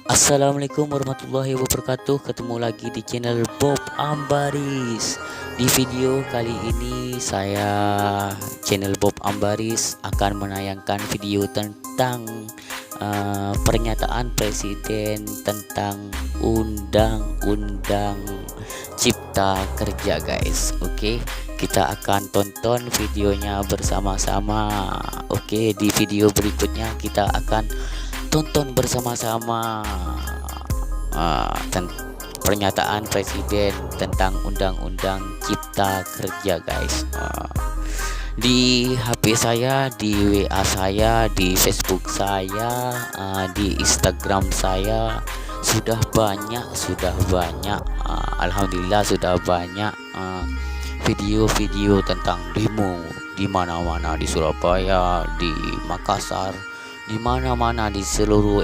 Assalamualaikum warahmatullahi wabarakatuh. Ketemu lagi di channel Bob Ambaris. Di video kali ini channel Bob Ambaris akan menayangkan video tentang pernyataan presiden tentang undang-undang cipta kerja, guys. Oke, kita akan tonton videonya bersama-sama. Oke, di video berikutnya kita akan tonton bersama-sama pernyataan presiden tentang undang-undang cipta kerja, guys. Di HP saya, di WA saya, di Facebook saya, di Instagram saya sudah banyak alhamdulillah sudah banyak video-video tentang demo di mana-mana, di Surabaya, di Makassar, di mana-mana di seluruh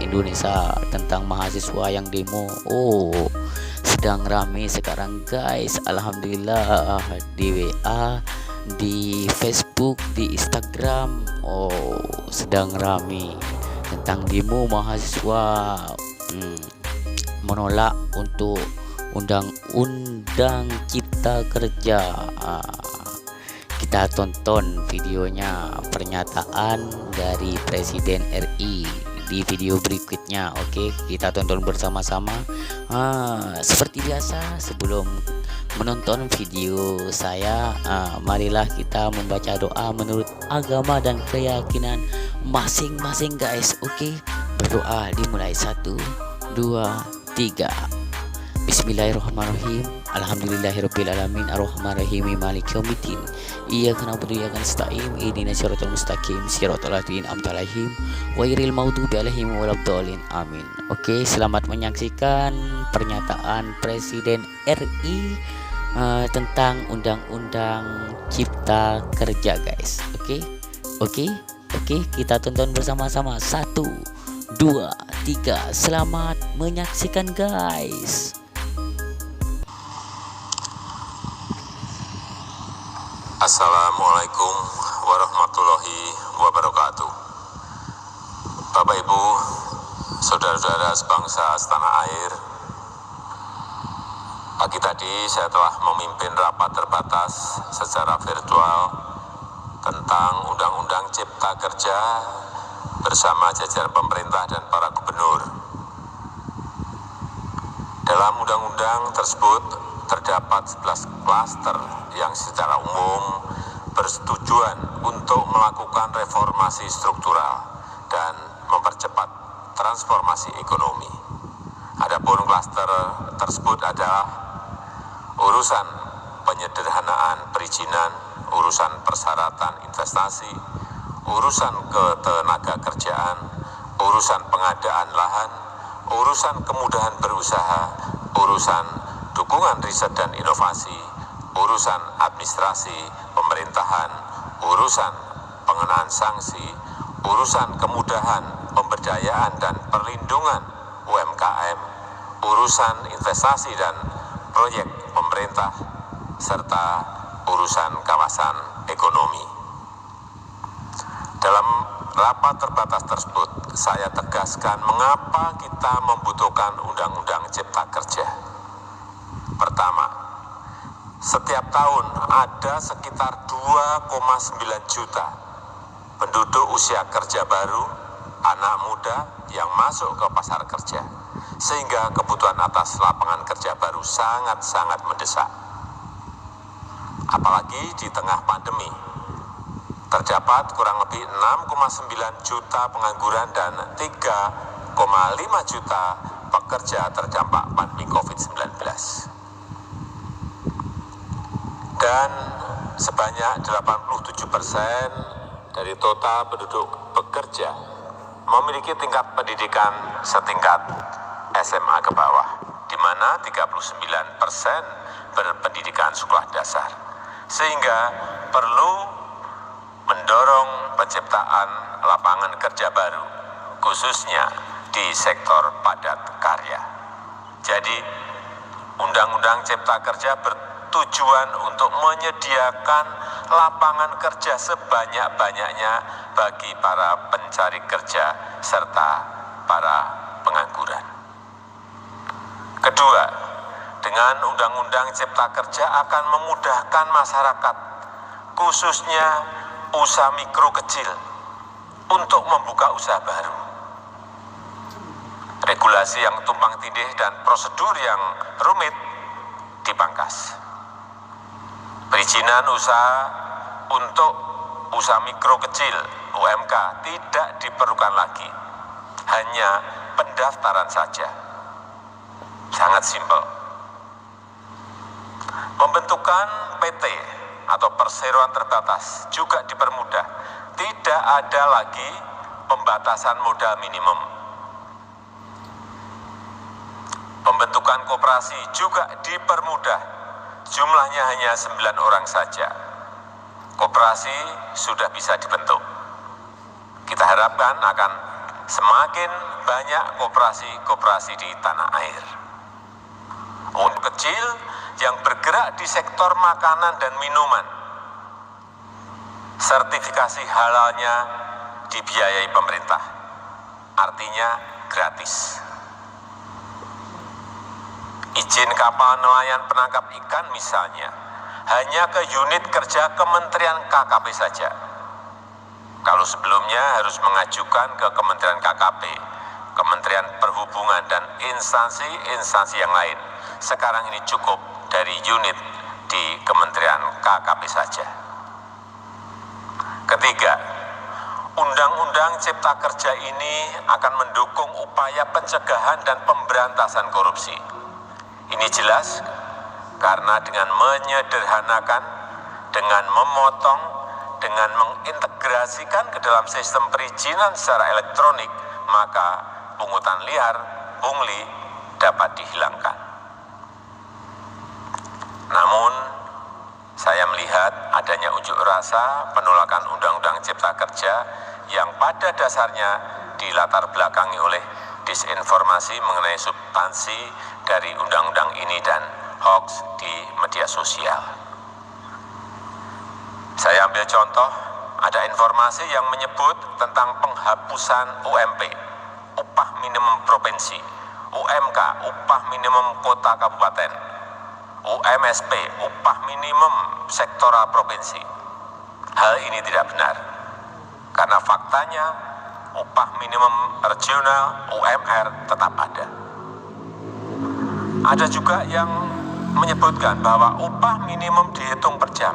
Indonesia tentang mahasiswa yang demo. Sedang rame sekarang, guys. Alhamdulillah, di WA, di Facebook, di Instagram, sedang rame tentang demo mahasiswa menolak untuk undang-undang cipta kerja. Kita tonton videonya, pernyataan dari Presiden RI di video berikutnya. Oke, kita tonton bersama-sama. Seperti biasa, sebelum menonton video saya, marilah kita membaca doa menurut agama dan keyakinan masing-masing, guys. Oke, berdoa dimulai 1, 2, 3. Bismillahirrahmanirrahim. Alhamdulillahirabbil alamin arrahmanirrahim maliki yaumiddin. Iyyaka na'budu wa iyyaka nasta'in. Ihdinas siratal mustaqim siratal ladzina an'amta 'alaihim ghairil maghdubi 'alaihim waladdallin. Amin. Oke, selamat menyaksikan pernyataan Presiden RI tentang undang-undang cipta kerja, guys. Oke, kita tonton bersama-sama. 1, 2, 3. Selamat menyaksikan, guys. Assalamualaikum warahmatullahi wabarakatuh. Bapak Ibu, saudara-saudara sebangsa setanah air, pagi tadi saya telah memimpin rapat terbatas secara virtual tentang Undang-Undang Cipta Kerja bersama jajaran pemerintah dan para gubernur. Dalam undang-undang tersebut terdapat 11 klaster yang secara umum bertujuan untuk melakukan reformasi struktural dan mempercepat transformasi ekonomi. Adapun klaster tersebut adalah urusan penyederhanaan perizinan, urusan persyaratan investasi, urusan ketenaga kerjaan, urusan pengadaan lahan, urusan kemudahan berusaha, urusan dukungan riset dan inovasi, urusan administrasi pemerintahan, urusan pengenaan sanksi, urusan kemudahan pemberdayaan dan perlindungan UMKM, urusan investasi dan proyek pemerintah, serta urusan kawasan ekonomi. Dalam rapat terbatas tersebut, saya tegaskan mengapa kita membutuhkan Undang-Undang Cipta Kerja. Pertama, setiap tahun ada sekitar 2,9 juta penduduk usia kerja baru, anak muda yang masuk ke pasar kerja, sehingga kebutuhan atas lapangan kerja baru sangat-sangat mendesak. Apalagi di tengah pandemi, terdapat kurang lebih 6,9 juta pengangguran dan 3,5 juta pekerja terdampak pandemi COVID-19. Dan sebanyak 87% dari total penduduk bekerja memiliki tingkat pendidikan setingkat SMA ke bawah, di mana 39% berpendidikan sekolah dasar, sehingga perlu mendorong penciptaan lapangan kerja baru, khususnya di sektor padat karya. Jadi, Undang-Undang Cipta Kerja bertujuan untuk menyediakan lapangan kerja sebanyak-banyaknya bagi para pencari kerja serta para pengangguran. Kedua, dengan Undang-Undang Cipta Kerja akan memudahkan masyarakat, khususnya usaha mikro kecil, untuk membuka usaha baru. Regulasi yang tumpang tindih dan prosedur yang rumit dipangkas. Perizinan usaha untuk usaha mikro kecil (UMK) tidak diperlukan lagi, hanya pendaftaran saja. Sangat simpel. Pembentukan PT atau perseroan terbatas juga dipermudah. Tidak ada lagi pembatasan modal minimum. Pembentukan koperasi juga dipermudah. Jumlahnya hanya 9 orang saja. Koperasi sudah bisa dibentuk. Kita harapkan akan semakin banyak koperasi-koperasi di tanah air. Untuk kecil yang bergerak di sektor makanan dan minuman, sertifikasi halalnya dibiayai pemerintah, artinya gratis. Izin kapal nelayan penangkap ikan misalnya, hanya ke unit kerja Kementerian KKP saja. Kalau sebelumnya harus mengajukan ke Kementerian KKP, Kementerian Perhubungan, dan instansi-instansi yang lain, sekarang ini cukup dari unit di Kementerian KKP saja. Ketiga, Undang-Undang Cipta Kerja ini akan mendukung upaya pencegahan dan pemberantasan korupsi. Ini jelas karena dengan menyederhanakan, dengan memotong, dengan mengintegrasikan ke dalam sistem perizinan secara elektronik, maka pungutan liar, pungli dapat dihilangkan. Namun, saya melihat adanya unjuk rasa penolakan Undang-Undang Cipta Kerja yang pada dasarnya dilatar belakangi oleh disinformasi mengenai substansi dari undang-undang ini dan hoax di media sosial. Saya ambil contoh, ada informasi yang menyebut tentang penghapusan UMP, upah minimum provinsi, UMK, upah minimum kota kabupaten, UMSP, upah minimum sektoral provinsi. Hal ini tidak benar, karena faktanya upah minimum regional UMR tetap ada. Ada juga yang menyebutkan bahwa upah minimum dihitung per jam.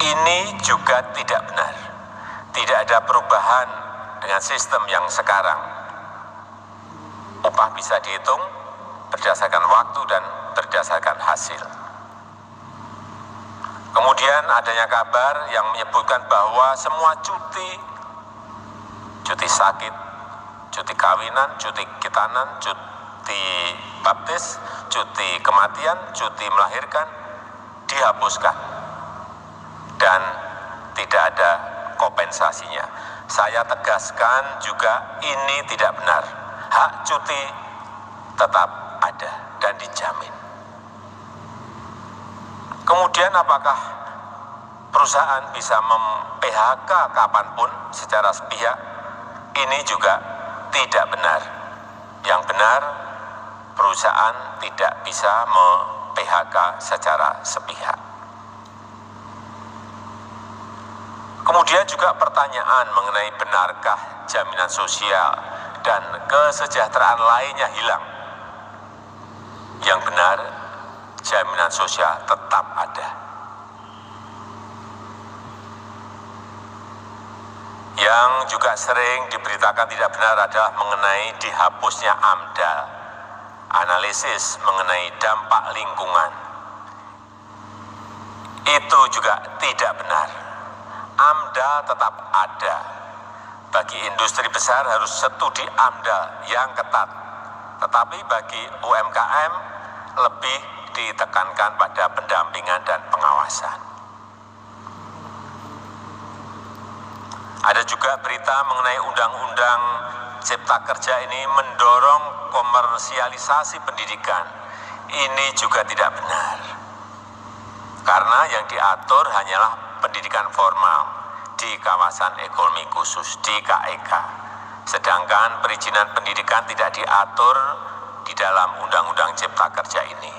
Ini juga tidak benar. Tidak ada perubahan dengan sistem yang sekarang. Upah bisa dihitung berdasarkan waktu dan berdasarkan hasil. Kemudian adanya kabar yang menyebutkan bahwa semua cuti sakit, cuti kawinan, cuti khitanan, cuti baptis, cuti kematian, cuti melahirkan dihapuskan dan tidak ada kompensasinya. Saya tegaskan juga ini tidak benar. Hak cuti tetap ada dan dijamin. Kemudian apakah perusahaan bisa mem-PHK kapanpun secara sepihak? Ini juga tidak benar. Yang benar, perusahaan tidak bisa mem-PHK secara sepihak. Kemudian juga pertanyaan mengenai benarkah jaminan sosial dan kesejahteraan lainnya hilang. Yang benar, jaminan sosial tetap ada. Yang juga sering diberitakan tidak benar adalah mengenai dihapusnya AMDAL, analisis mengenai dampak lingkungan. Itu juga tidak benar. AMDAL tetap ada. Bagi industri besar harus studi AMDAL yang ketat. Tetapi bagi UMKM lebih ditekankan pada pendampingan dan pengawasan. Ada juga berita mengenai Undang-Undang Cipta Kerja ini mendorong komersialisasi pendidikan. Ini juga tidak benar. Karena yang diatur hanyalah pendidikan formal di kawasan ekonomi khusus di KEK. Sedangkan perizinan pendidikan tidak diatur di dalam Undang-Undang Cipta Kerja ini.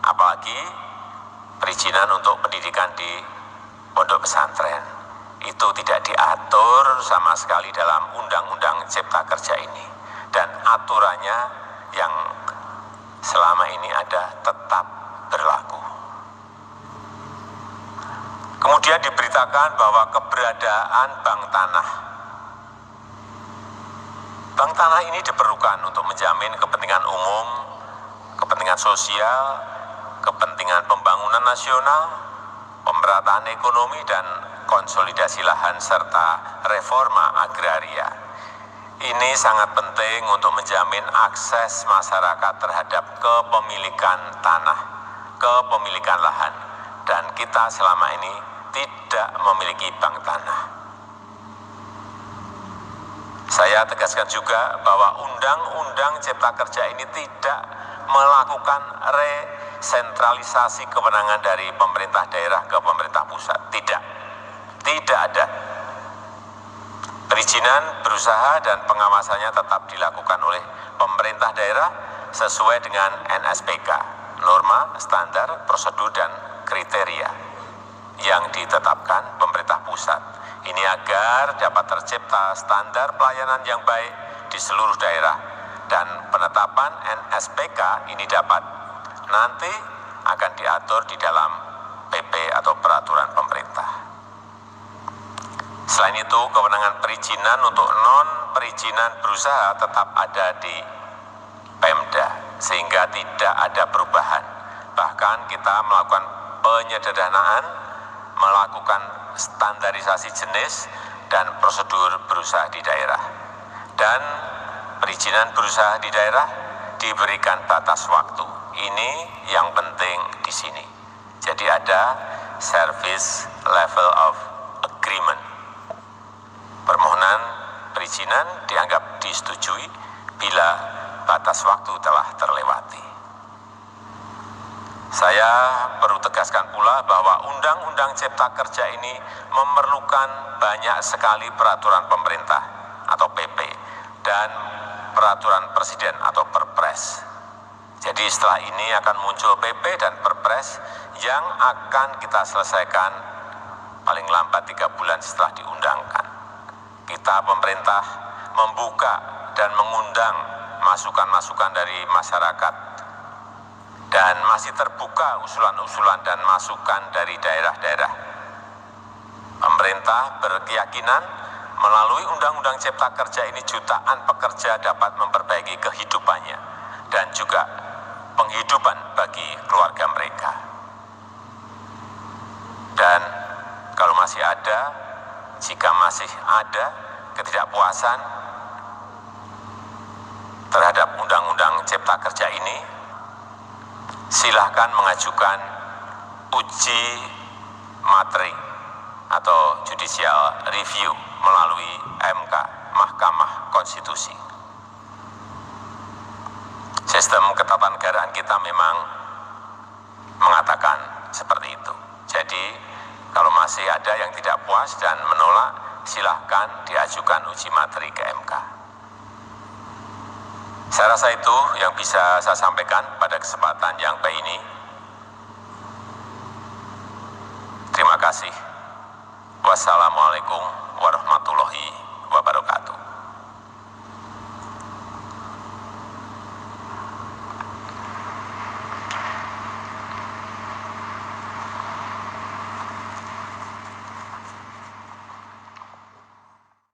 Apalagi perizinan untuk pendidikan di pondok pesantren itu tidak diatur sama sekali dalam Undang-Undang Cipta Kerja ini. Dan aturannya yang selama ini ada tetap berlaku. Kemudian diberitakan bahwa keberadaan bank tanah. Bank tanah ini diperlukan untuk menjamin kepentingan umum, kepentingan sosial, kepentingan pembangunan nasional, pemerataan ekonomi dan konsolidasi lahan serta reforma agraria. Ini sangat penting untuk menjamin akses masyarakat terhadap kepemilikan tanah, kepemilikan lahan, dan kita selama ini tidak memiliki bank tanah. Saya tegaskan juga bahwa Undang-Undang Cipta Kerja ini tidak melakukan resentralisasi kewenangan dari pemerintah daerah ke pemerintah pusat. Tidak ada. Perizinan berusaha dan pengawasannya tetap dilakukan oleh pemerintah daerah sesuai dengan NSPK, norma, standar, prosedur, dan kriteria yang ditetapkan pemerintah pusat. Ini agar dapat tercipta standar pelayanan yang baik di seluruh daerah, dan penetapan NSPK ini dapat nanti akan diatur di dalam PP atau peraturan pemerintah. Selain itu, kewenangan perizinan untuk non-perizinan berusaha tetap ada di Pemda, sehingga tidak ada perubahan. Bahkan kita melakukan penyederhanaan, melakukan standarisasi jenis dan prosedur berusaha di daerah. Dan perizinan berusaha di daerah diberikan batas waktu. Ini yang penting di sini. Jadi ada service level of agreement. Permohonan perizinan dianggap disetujui bila batas waktu telah terlewati. Saya perlu tegaskan pula bahwa Undang-Undang Cipta Kerja ini memerlukan banyak sekali peraturan pemerintah atau PP dan peraturan presiden atau Perpres. Jadi setelah ini akan muncul PP dan Perpres yang akan kita selesaikan paling lambat 3 bulan setelah diundangkan. Kita pemerintah membuka dan mengundang masukan-masukan dari masyarakat, dan masih terbuka usulan-usulan dan masukan dari daerah-daerah. Pemerintah berkeyakinan melalui Undang-Undang Cipta Kerja ini jutaan pekerja dapat memperbaiki kehidupannya dan juga penghidupan bagi keluarga mereka. Dan kalau masih ada, jika masih ada ketidakpuasan terhadap Undang-Undang Cipta Kerja ini, silahkan mengajukan uji materi atau judicial review melalui MK, Mahkamah Konstitusi. Sistem ketatanegaraan kita memang mengatakan seperti itu. Jadi, kalau masih ada yang tidak puas dan menolak, silahkan diajukan uji materi ke MK. Saya rasa itu yang bisa saya sampaikan pada kesempatan yang baik ini. Terima kasih. Wassalamualaikum warahmatullahi